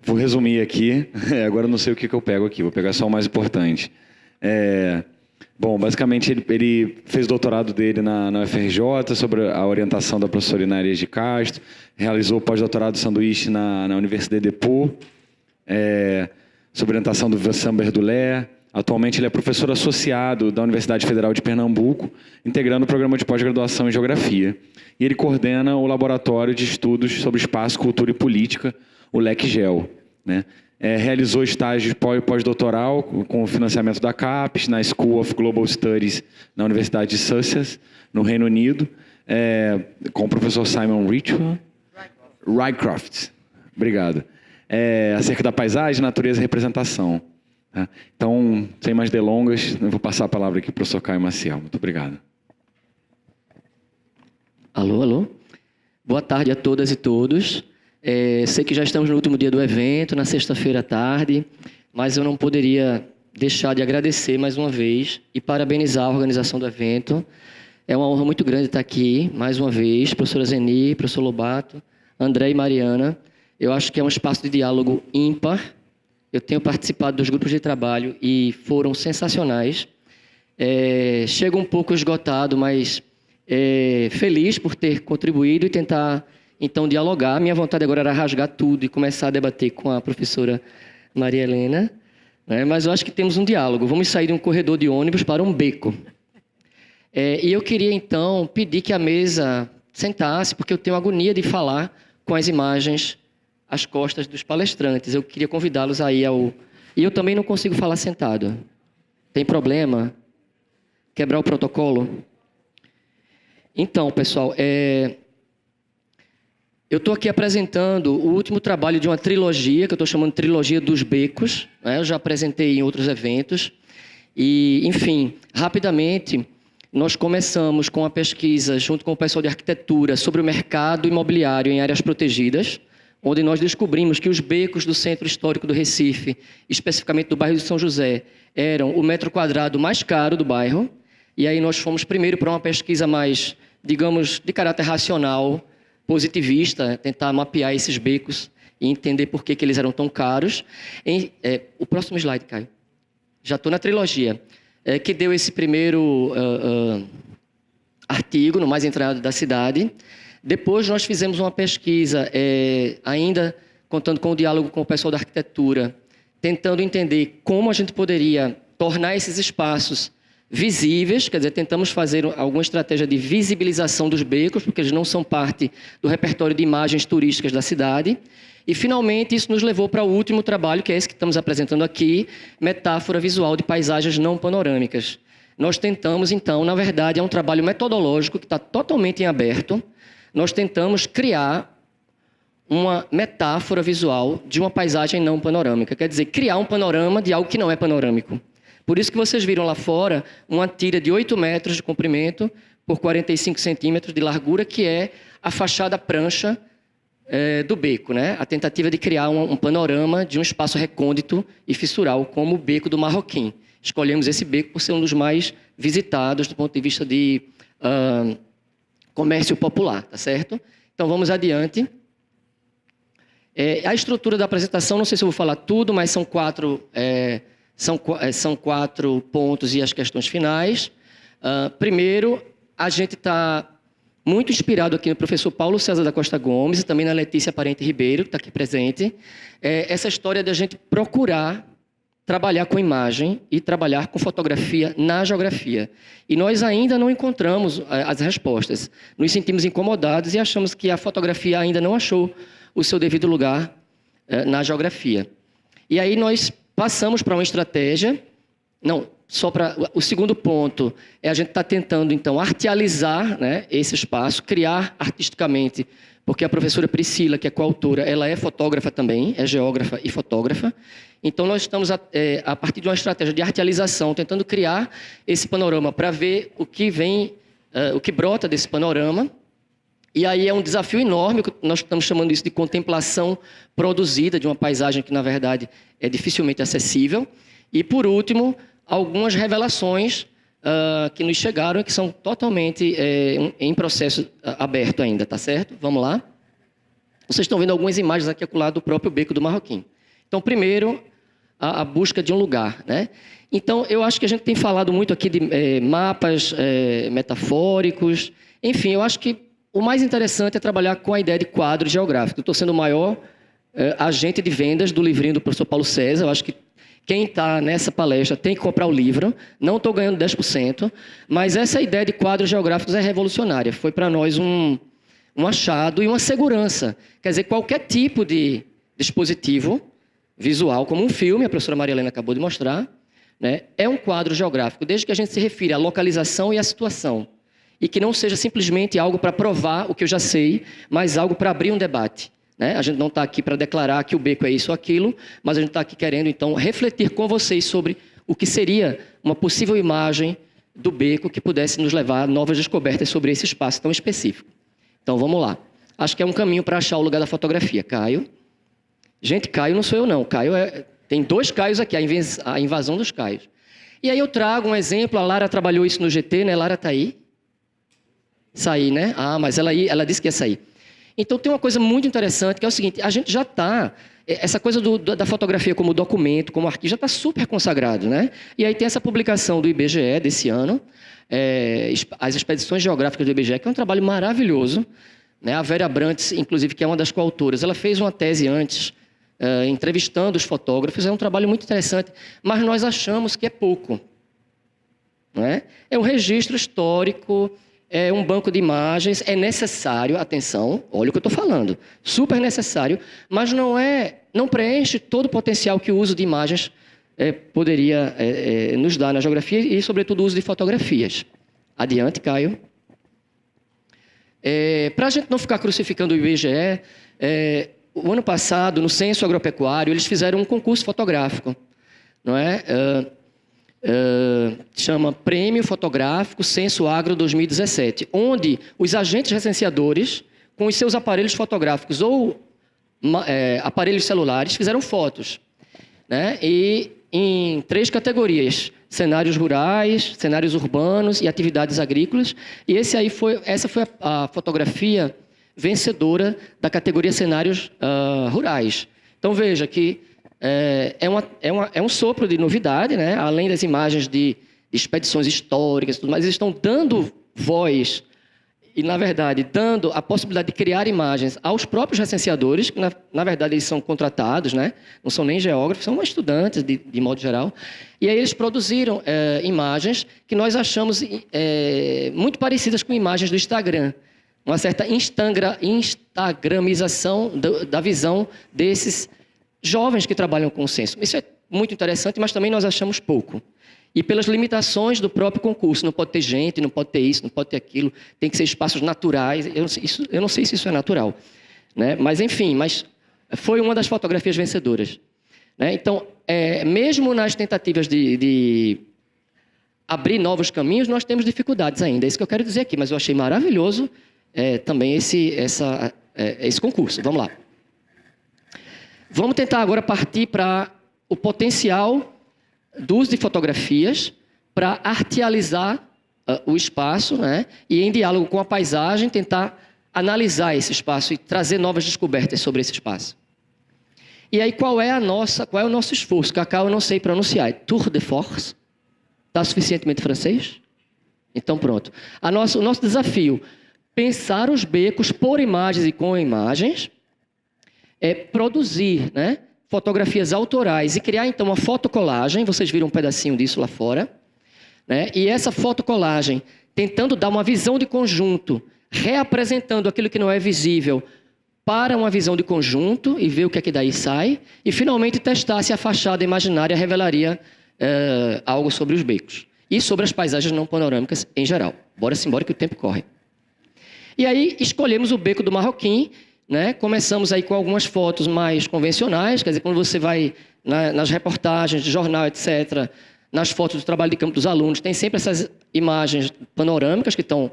Vou resumir aqui. Agora eu não sei o que eu pego aqui. Vou pegar só o mais importante. Bom, basicamente ele fez o doutorado dele na UFRJ sobre a orientação da professora Inarias de Castro, realizou o pós-doutorado sanduíche na Universidade de Pau, sobre orientação do Vincent Berdulé. Atualmente ele é professor associado da Universidade Federal de Pernambuco, integrando o programa de pós-graduação em Geografia. E ele coordena o Laboratório de Estudos sobre Espaço, Cultura e Política, o LECGEL, né? Realizou estágio pós-doutoral com o financiamento da CAPES, na School of Global Studies, na Universidade de Sussex, no Reino Unido, com o professor Simon Rycroft. Obrigado. Acerca da paisagem, natureza e representação. Tá? Então, sem mais delongas, eu vou passar a palavra aqui para o professor Caio Maciel. Muito obrigado. Alô, alô. Boa tarde a todas e todos. Sei que já estamos no último dia do evento, na sexta-feira à tarde, mas eu não poderia deixar de agradecer mais uma vez e parabenizar a organização do evento. É uma honra muito grande estar aqui, mais uma vez, professora Zeni, professor Lobato, André e Mariana. Eu acho que é um espaço de diálogo ímpar. Eu tenho participado dos grupos de trabalho e foram sensacionais. Chego um pouco esgotado, mas feliz por ter contribuído e tentar, então, dialogar. Minha vontade agora era rasgar tudo e começar a debater com a professora Maria Helena, né? Mas eu acho que temos um diálogo. Vamos sair de um corredor de ônibus para um beco. E eu queria, então, pedir que a mesa sentasse, porque eu tenho agonia de falar com as imagens às costas dos palestrantes. Eu queria convidá-los aí ao... E eu também não consigo falar sentado. Tem problema? Quebrar o protocolo? Então, pessoal, eu estou aqui apresentando o último trabalho de uma trilogia, que eu estou chamando de Trilogia dos Becos, né? Eu já apresentei em outros eventos. E, enfim, rapidamente, nós começamos com a pesquisa, junto com o pessoal de arquitetura, sobre o mercado imobiliário em áreas protegidas, onde nós descobrimos que os becos do centro histórico do Recife, especificamente do bairro de São José, eram o metro quadrado mais caro do bairro. E aí nós fomos primeiro para uma pesquisa mais, digamos, de caráter racional, positivista, tentar mapear esses becos e entender por que eles eram tão caros. O próximo slide, Caio. Já estou na trilogia. Que deu esse primeiro artigo, no Mais Entranhado da Cidade. Depois nós fizemos uma pesquisa, ainda contando com o diálogo com o pessoal da arquitetura, tentando entender como a gente poderia tornar esses espaços visíveis, quer dizer, tentamos fazer alguma estratégia de visibilização dos becos, porque eles não são parte do repertório de imagens turísticas da cidade. E, finalmente, isso nos levou para o último trabalho, que é esse que estamos apresentando aqui, Metáfora Visual de Paisagens Não Panorâmicas. Nós tentamos, então, na verdade, é um trabalho metodológico que está totalmente em aberto. Nós tentamos criar uma metáfora visual de uma paisagem não panorâmica, quer dizer, criar um panorama de algo que não é panorâmico. Por isso que vocês viram lá fora uma tira de 8 metros de comprimento por 45 centímetros de largura, que é a fachada prancha do beco, né? A tentativa de criar um panorama de um espaço recôndito e fissural, como o Beco do Marroquim. Escolhemos esse beco por ser um dos mais visitados do ponto de vista de comércio popular, tá certo? Então, vamos adiante. A estrutura da apresentação, não sei se eu vou falar tudo, mas são quatro pontos e as questões finais. Primeiro, a gente está muito inspirado aqui no professor Paulo César da Costa Gomes e também na Letícia Parente Ribeiro, que está aqui presente. Essa história de a gente procurar trabalhar com imagem e trabalhar com fotografia na geografia. E nós ainda não encontramos as respostas. Nos sentimos incomodados e achamos que a fotografia ainda não achou o seu devido lugar na geografia. E aí nós passamos para uma estratégia... Não, só para... O segundo ponto é a gente está tentando, então, artealizar, né, esse espaço, criar artisticamente, porque a professora Priscila, que é coautora, ela é fotógrafa também, é geógrafa e fotógrafa. Então, nós estamos, a partir de uma estratégia de artealização, tentando criar esse panorama para ver o que vem, o que brota desse panorama. E aí é um desafio enorme, nós estamos chamando isso de contemplação produzida de uma paisagem que, na verdade, é dificilmente acessível. E, por último, algumas revelações que nos chegaram e que são totalmente em processo aberto ainda, tá certo? Vamos lá. Vocês estão vendo algumas imagens aqui e acolá do próprio Beco do Marroquim. Então, primeiro, a busca de um lugar, né? Então, eu acho que a gente tem falado muito aqui de mapas metafóricos. Enfim, eu acho que o mais interessante é trabalhar com a ideia de quadro geográfico. Eu estou sendo o maior agente de vendas do livrinho do professor Paulo César. Eu acho que quem está nessa palestra tem que comprar o livro. Não estou ganhando 10%, mas essa ideia de quadros geográficos é revolucionária. Foi para nós um achado e uma segurança. Quer dizer, qualquer tipo de dispositivo visual, como um filme, a professora Maria Helena acabou de mostrar, né, é um quadro geográfico, desde que a gente se refira à localização e à situação. E que não seja simplesmente algo para provar o que eu já sei, mas algo para abrir um debate. Né? A gente não está aqui para declarar que o beco é isso ou aquilo, mas a gente está aqui querendo, então, refletir com vocês sobre o que seria uma possível imagem do beco que pudesse nos levar a novas descobertas sobre esse espaço tão específico. Então, vamos lá. Acho que é um caminho para achar o lugar da fotografia. Caio. Gente, Caio não sou eu, não. Caio tem 2 Caios aqui, a invasão dos Caios. E aí eu trago um exemplo, a Lara trabalhou isso no GT, né? Lara está aí? Sair, né? Ah, mas ela disse que ia sair. Então, tem uma coisa muito interessante, que é o seguinte, a gente já está... Essa coisa da fotografia como documento, como arquivo, já está super consagrado, né? E aí tem essa publicação do IBGE desse ano, as expedições geográficas do IBGE, que é um trabalho maravilhoso, né? A Vera Brantes, inclusive, que é uma das coautoras, ela fez uma tese antes, entrevistando os fotógrafos, é um trabalho muito interessante, mas nós achamos que é pouco. Não é? É um registro histórico, é um banco de imagens, é necessário, atenção, olha o que eu estou falando, super necessário, mas não preenche todo o potencial que o uso de imagens poderia nos dar na geografia e, sobretudo, o uso de fotografias. Adiante, Caio. Para a gente não ficar crucificando o IBGE, o ano passado, no Censo Agropecuário, eles fizeram um concurso fotográfico, não é? Chama Prêmio Fotográfico Censo Agro 2017, onde os agentes recenseadores, com os seus aparelhos fotográficos ou aparelhos celulares, fizeram fotos, né? E em 3 categorias: cenários rurais, cenários urbanos e atividades agrícolas. E essa foi a fotografia vencedora da categoria cenários rurais. Então veja que é um sopro de novidade, né? Além das imagens de expedições históricas, tudo mais, eles estão dando voz e, na verdade, dando a possibilidade de criar imagens aos próprios recenseadores, que, na verdade, eles são contratados, né? Não são nem geógrafos, são estudantes, de modo geral. E aí eles produziram imagens que nós achamos muito parecidas com imagens do Instagram. Uma certa instagramização da visão desses jovens que trabalham com o censo. Isso é muito interessante, mas também nós achamos pouco. E pelas limitações do próprio concurso. Não pode ter gente, não pode ter isso, não pode ter aquilo. Tem que ser espaços naturais. Eu não sei se isso é natural, né? Mas, enfim, foi uma das fotografias vencedoras, né? Então, mesmo nas tentativas de abrir novos caminhos, nós temos dificuldades ainda. É isso que eu quero dizer aqui. Mas eu achei maravilhoso também esse concurso. Vamos lá. Vamos tentar agora partir para o potencial do uso de fotografias para artializar o espaço, né? E, em diálogo com a paisagem, tentar analisar esse espaço e trazer novas descobertas sobre esse espaço. E aí, qual é o nosso esforço? Cacau, eu não sei pronunciar. É tour de force? Está suficientemente francês? Então, pronto. O nosso desafio: pensar os becos por imagens e com imagens, produzir, né, fotografias autorais e criar, então, uma fotocolagem. Vocês viram um pedacinho disso lá fora, né? E essa fotocolagem, tentando dar uma visão de conjunto, reapresentando aquilo que não é visível para uma visão de conjunto e ver o que é que daí sai. E, finalmente, testar se a fachada imaginária revelaria algo sobre os becos e sobre as paisagens não panorâmicas em geral. Bora-se embora que o tempo corre. E aí escolhemos o Beco do Marroquim, né? Começamos aí com algumas fotos mais convencionais, quer dizer, quando você vai nas reportagens de jornal, etc., nas fotos do trabalho de campo dos alunos, tem sempre essas imagens panorâmicas que estão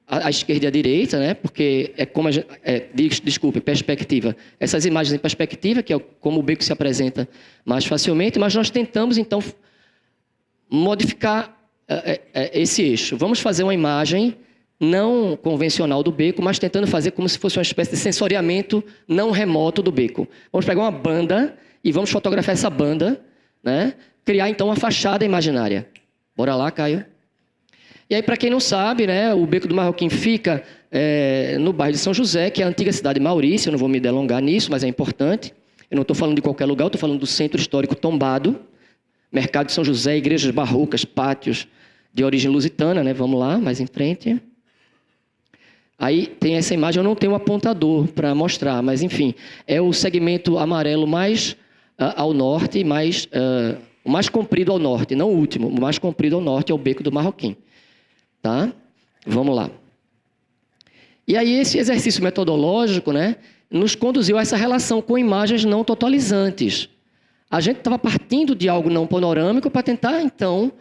à esquerda e à direita, né? Porque é como a gente... desculpe, perspectiva. Essas imagens em perspectiva, que é como o beco se apresenta mais facilmente, mas nós tentamos, então, modificar esse eixo. Vamos fazer uma imagem não convencional do beco, mas tentando fazer como se fosse uma espécie de sensoriamento não remoto do beco. Vamos pegar uma banda e vamos fotografar essa banda, né? Criar então uma fachada imaginária. Bora lá, Caio. E aí, para quem não sabe, né, o Beco do Marroquim fica no bairro de São José, que é a antiga cidade de Maurício. Eu não vou me delongar nisso, mas é importante. Eu não estou falando de qualquer lugar, eu estou falando do centro histórico tombado, Mercado de São José, igrejas barrocas, pátios de origem lusitana, né? Vamos lá, mais em frente. Aí tem essa imagem, eu não tenho um apontador para mostrar, mas enfim, é o segmento amarelo mais ao norte, o mais comprido ao norte, não o último, o mais comprido ao norte é o Beco do Marroquim. Tá? Vamos lá. E aí esse exercício metodológico, né, nos conduziu a essa relação com imagens não totalizantes. A gente estava partindo de algo não panorâmico para tentar, então,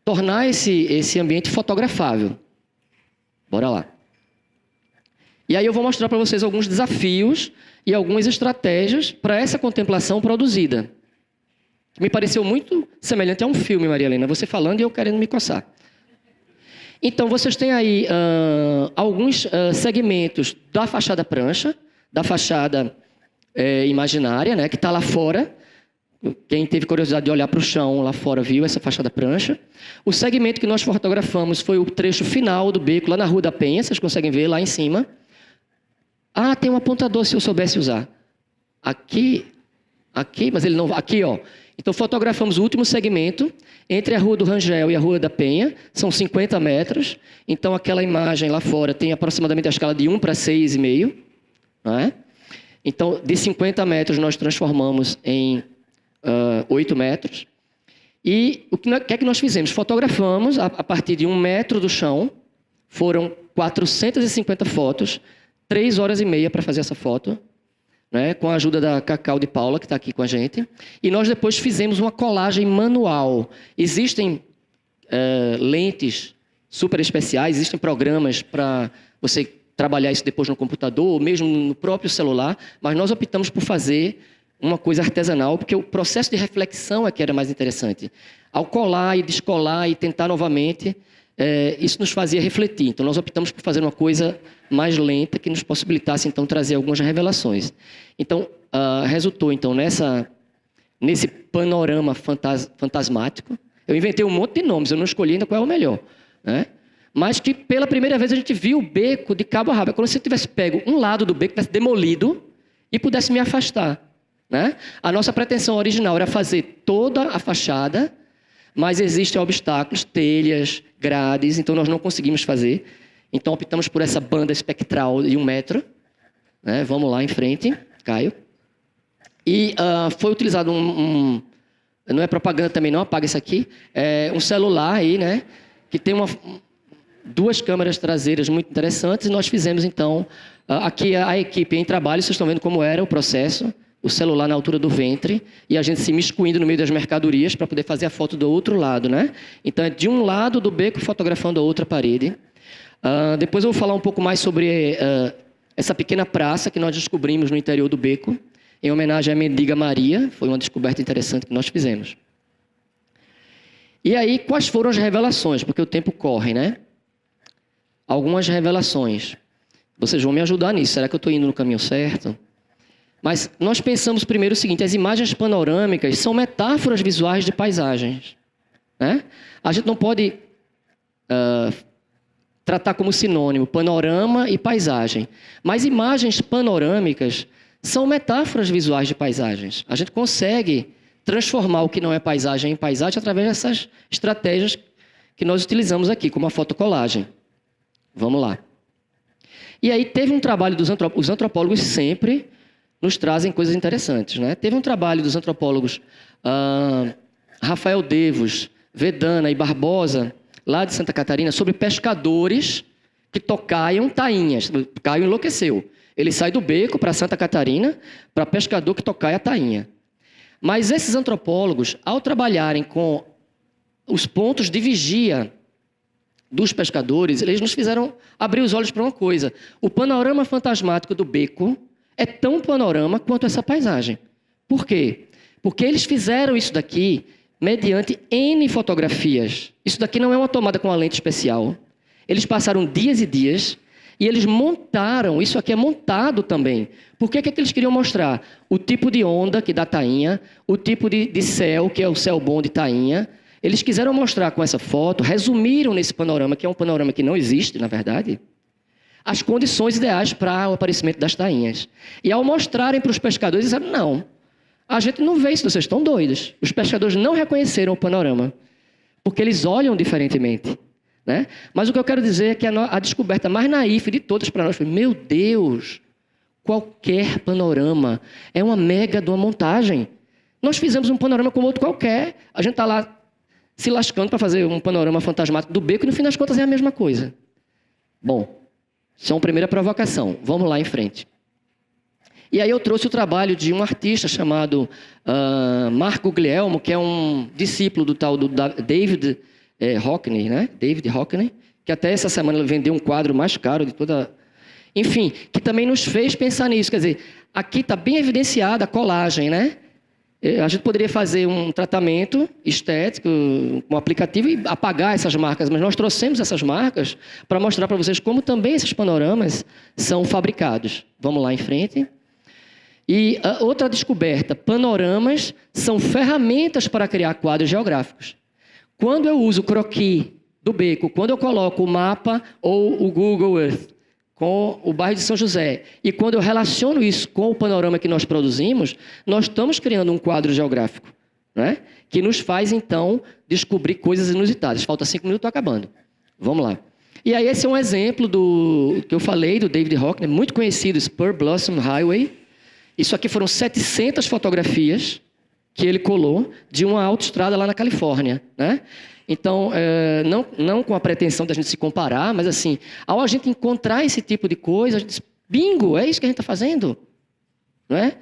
tornar esse ambiente fotografável. Bora lá. E aí eu vou mostrar para vocês alguns desafios e algumas estratégias para essa contemplação produzida. Me pareceu muito semelhante a um filme, Maria Helena, você falando e eu querendo me coçar. Então, vocês têm aí alguns segmentos da fachada prancha, da fachada imaginária, né, que está lá fora. Quem teve curiosidade de olhar para o chão lá fora viu essa fachada prancha. O segmento que nós fotografamos foi o trecho final do beco, lá na Rua da Penha, vocês conseguem ver lá em cima. Ah, tem um apontador se eu soubesse usar. Aqui, mas ele não... Aqui, ó. Então, fotografamos o último segmento entre a Rua do Rangel e a Rua da Penha. São 50 metros. Então, aquela imagem lá fora tem aproximadamente a escala de 1 para 6,5. Não é? Então, de 50 metros, nós transformamos em 8 metros. E o que é que nós fizemos? Fotografamos a partir de 1 metro do chão. Foram 450 fotos. 3 horas e meia para fazer essa foto, né, com a ajuda da Cacau de Paula, que está aqui com a gente. E nós depois fizemos uma colagem manual. Existem lentes super especiais, existem programas para você trabalhar isso depois no computador, ou mesmo no próprio celular, mas nós optamos por fazer uma coisa artesanal, porque o processo de reflexão é que era mais interessante. Ao colar e descolar e tentar novamente, isso nos fazia refletir. Então, nós optamos por fazer uma coisa mais lenta, que nos possibilitasse, então, trazer algumas revelações. Então, resultou, então, nesse panorama fantasmático. Eu inventei um monte de nomes, eu não escolhi ainda qual é o melhor, né? Mas que, pela primeira vez, a gente viu o beco de cabo a rabo. É como se eu tivesse pego um lado do beco, tivesse demolido e pudesse me afastar, né? A nossa pretensão original era fazer toda a fachada, mas existem obstáculos, telhas, grades, então nós não conseguimos fazer. Então optamos por essa banda espectral de 1 metro. Né? Vamos lá em frente, Caio. E foi utilizado não é propaganda também não, apaga isso aqui. Um celular aí, né? Que tem duas câmeras traseiras muito interessantes. E nós fizemos então, aqui a equipe em trabalho, vocês estão vendo como era o processo. O celular na altura do ventre e a gente se miscuindo no meio das mercadorias para poder fazer a foto do outro lado, né? Então, é de um lado do beco fotografando a outra parede. Depois eu vou falar um pouco mais sobre essa pequena praça que nós descobrimos no interior do beco, em homenagem à Mendiga Maria. Foi uma descoberta interessante que nós fizemos. E aí, quais foram as revelações? Porque o tempo corre, né? Algumas revelações. Vocês vão me ajudar nisso. Será que eu estou indo no caminho certo? Mas nós pensamos primeiro o seguinte: as imagens panorâmicas são metáforas visuais de paisagens, né? A gente não pode tratar como sinônimo panorama e paisagem. Mas imagens panorâmicas são metáforas visuais de paisagens. A gente consegue transformar o que não é paisagem em paisagem através dessas estratégias que nós utilizamos aqui, como a fotocolagem. Vamos lá. E aí teve um trabalho dos antropólogos. Os antropólogos sempre nos trazem coisas interessantes, né? Teve um trabalho dos antropólogos Rafael Devos, Vedana e Barbosa, lá de Santa Catarina, sobre pescadores que tocaiam tainhas. Caio enlouqueceu. Ele sai do beco para Santa Catarina para pescador que tocaia a tainha. Mas esses antropólogos, ao trabalharem com os pontos de vigia dos pescadores, eles nos fizeram abrir os olhos para uma coisa. O panorama fantasmático do beco é tão panorama quanto essa paisagem. Por quê? Porque eles fizeram isso daqui mediante N fotografias. Isso daqui não é uma tomada com uma lente especial. Eles passaram dias e dias e eles montaram, isso aqui é montado também. Por que é que eles queriam mostrar? O tipo de onda que dá tainha, o tipo de céu, que é o céu bom de tainha. Eles quiseram mostrar com essa foto, resumiram nesse panorama, que é um panorama que não existe, na verdade, as condições ideais para o aparecimento das tainhas. E ao mostrarem para os pescadores, disseram, não, a gente não vê isso, vocês estão doidos. Os pescadores não reconheceram o panorama, porque eles olham diferentemente. Né? Mas o que eu quero dizer é que a descoberta mais naif de todas para nós foi, meu Deus, qualquer panorama é uma mega de uma montagem. Nós fizemos um panorama como outro qualquer, a gente está lá se lascando para fazer um panorama fantasmático do beco e no fim das contas é a mesma coisa. Bom, isso é uma primeira provocação, vamos lá em frente. E aí eu trouxe o trabalho de um artista chamado Mark Guglielmo, que é um discípulo do tal do David Hockney, né? David Hockney, que até essa semana vendeu um quadro mais caro de toda... Enfim, que também nos fez pensar nisso. Quer dizer, aqui está bem evidenciada a colagem, né? A gente poderia fazer um tratamento estético, um aplicativo e apagar essas marcas, mas nós trouxemos essas marcas para mostrar para vocês como também esses panoramas são fabricados. Vamos lá em frente. E outra descoberta, panoramas são ferramentas para criar quadros geográficos. Quando eu uso o croquis do beco, quando eu coloco o mapa ou o Google Earth com o bairro de São José, e quando eu relaciono isso com o panorama que nós produzimos, nós estamos criando um quadro geográfico, né? Que nos faz, então, descobrir coisas inusitadas. Falta 5 minutos, estou acabando. Vamos lá. E aí esse é um exemplo do que eu falei, do David Hockney, muito conhecido, Spur Blossom Highway. Isso aqui foram 700 fotografias que ele colou de uma autoestrada lá na Califórnia, né? Então, não com a pretensão da gente se comparar, mas assim, ao a gente encontrar esse tipo de coisa, a gente diz, bingo, é isso que a gente está fazendo, não é?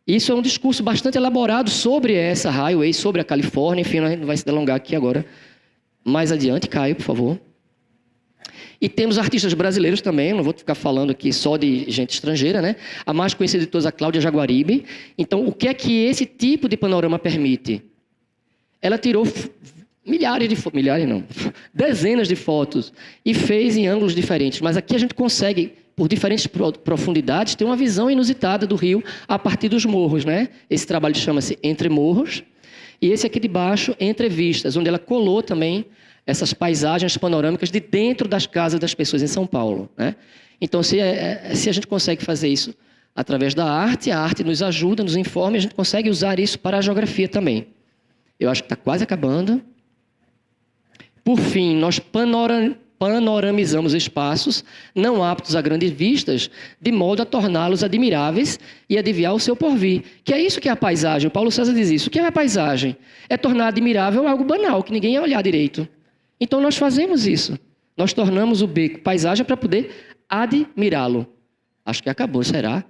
Isso é um discurso bastante elaborado sobre essa highway, sobre a Califórnia, enfim, a gente não vai se delongar aqui agora. Mais adiante, Caio, por favor. E temos artistas brasileiros também, não vou ficar falando aqui só de gente estrangeira, né? A mais conhecida de todas, a Cláudia Jaguaribe. Então, o que é que esse tipo de panorama permite? Ela tirou dezenas de fotos e fez em ângulos diferentes. Mas aqui a gente consegue, por diferentes profundidades, ter uma visão inusitada do rio a partir dos morros, né? Esse trabalho chama-se Entre Morros. E esse aqui de baixo, Entrevistas, onde ela colou também essas paisagens panorâmicas de dentro das casas das pessoas em São Paulo, né? Então, se a gente consegue fazer isso através da arte, a arte nos ajuda, nos informa, e a gente consegue usar isso para a geografia também. Eu acho que está quase acabando. Por fim, nós panoramizamos espaços não aptos a grandes vistas, de modo a torná-los admiráveis e adivinhar o seu porvir. Que é isso que é a paisagem. O Paulo César diz isso. O que é a paisagem? É tornar admirável algo banal, que ninguém ia olhar direito. Então, nós fazemos isso. Nós tornamos o beco paisagem para poder admirá-lo. Acho que acabou, será?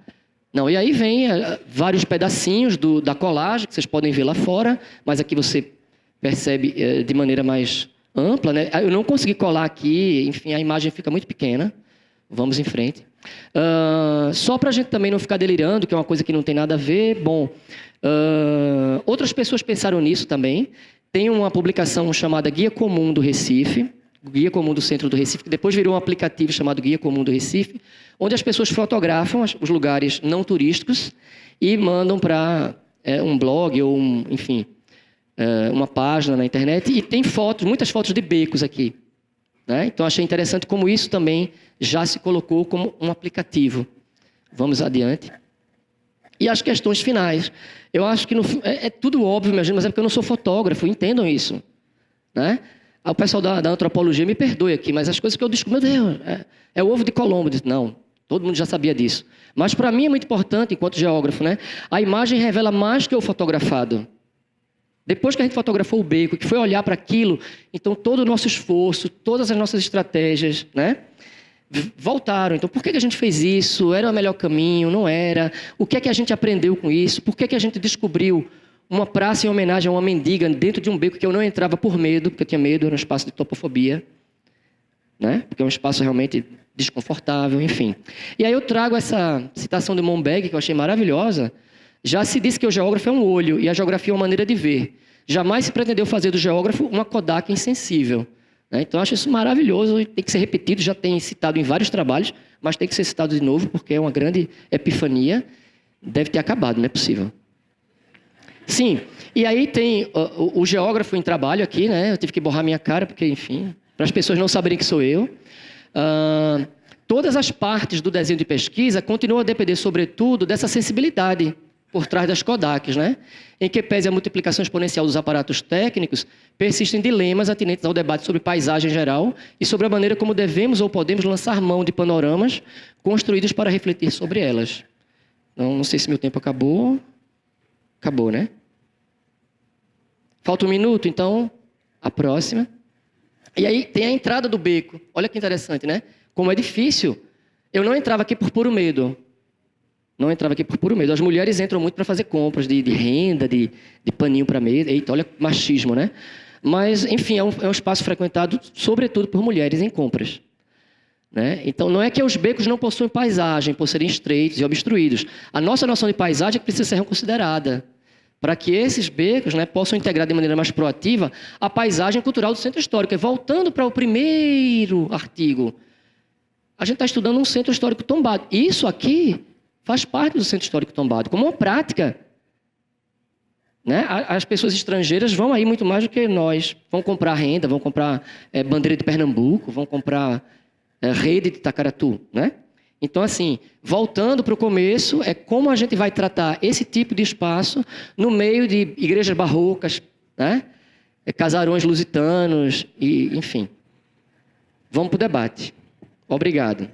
Não, e aí vem vários pedacinhos da colagem, que vocês podem ver lá fora, mas aqui você percebe de maneira mais ampla, né? Eu não consegui colar aqui, enfim, a imagem fica muito pequena. Vamos em frente. Só para a gente também não ficar delirando, que é uma coisa que não tem nada a ver. Bom, outras pessoas pensaram nisso também. Tem uma publicação chamada Guia Comum do Recife, Guia Comum do Centro do Recife, que depois virou um aplicativo chamado Guia Comum do Recife, onde as pessoas fotografam os lugares não turísticos e mandam para um blog ou, enfim, uma página na internet. E tem fotos, muitas fotos de becos aqui, né? Então, achei interessante como isso também já se colocou como um aplicativo. Vamos adiante. E as questões finais. Eu acho que é tudo óbvio, mas é porque eu não sou fotógrafo, entendam isso, né? O pessoal da antropologia me perdoe aqui, mas as coisas que eu descobri, meu Deus, é o ovo de Colombo. Não, todo mundo já sabia disso. Mas para mim é muito importante, enquanto geógrafo, né? A imagem revela mais que o fotografado. Depois que a gente fotografou o beco, que foi olhar para aquilo, então todo o nosso esforço, todas as nossas estratégias, né, voltaram. Então, por que a gente fez isso? Era o melhor caminho? Não era? O que é que a gente aprendeu com isso? Por que a gente descobriu uma praça em homenagem a uma mendiga dentro de um beco que eu não entrava por medo, porque eu tinha medo, era um espaço de topofobia, né? Porque é um espaço realmente desconfortável, enfim. E aí eu trago essa citação de Monbeg, que eu achei maravilhosa. Já se disse que o geógrafo é um olho e a geografia é uma maneira de ver. Jamais se pretendeu fazer do geógrafo uma Kodak insensível. né? Então, eu acho isso maravilhoso e tem que ser repetido. Já tem citado em vários trabalhos, mas tem que ser citado de novo, porque é uma grande epifania. Deve ter acabado, não é possível. Sim, e aí tem o geógrafo em trabalho aqui, né? Eu tive que borrar minha cara, porque, enfim, para as pessoas não saberem que sou eu. Todas as partes do desenho de pesquisa continuam a depender, sobretudo, dessa sensibilidade por trás das Kodaks, né? Em que pese a multiplicação exponencial dos aparatos técnicos, persistem dilemas atinentes ao debate sobre paisagem geral e sobre a maneira como devemos ou podemos lançar mão de panoramas construídos para refletir sobre elas. Então, não sei se meu tempo acabou. Acabou, né? Falta um minuto, então, a próxima. E aí tem a entrada do beco. Olha que interessante, né? Como é difícil. Eu não entrava aqui por puro medo. Não entrava aqui por puro medo. As mulheres entram muito para fazer compras de renda, de paninho para mesa. Eita, olha machismo, né? Mas, enfim, é um espaço frequentado, sobretudo, por mulheres em compras. Né? Então, não é que os becos não possuem paisagem, por serem estreitos e obstruídos. A nossa noção de paisagem é que precisa ser reconsiderada, para que esses becos, né, possam integrar de maneira mais proativa a paisagem cultural do centro histórico. E voltando para o primeiro artigo, a gente está estudando um centro histórico tombado. Isso aqui faz parte do centro histórico tombado, como uma prática. Né? As pessoas estrangeiras vão aí muito mais do que nós. Vão comprar renda, vão comprar bandeira de Pernambuco, vão comprar rede de Itacaratu, né? Então, assim, voltando para o começo, é como a gente vai tratar esse tipo de espaço no meio de igrejas barrocas, né? Casarões lusitanos, e, enfim. Vamos para o debate. Obrigado.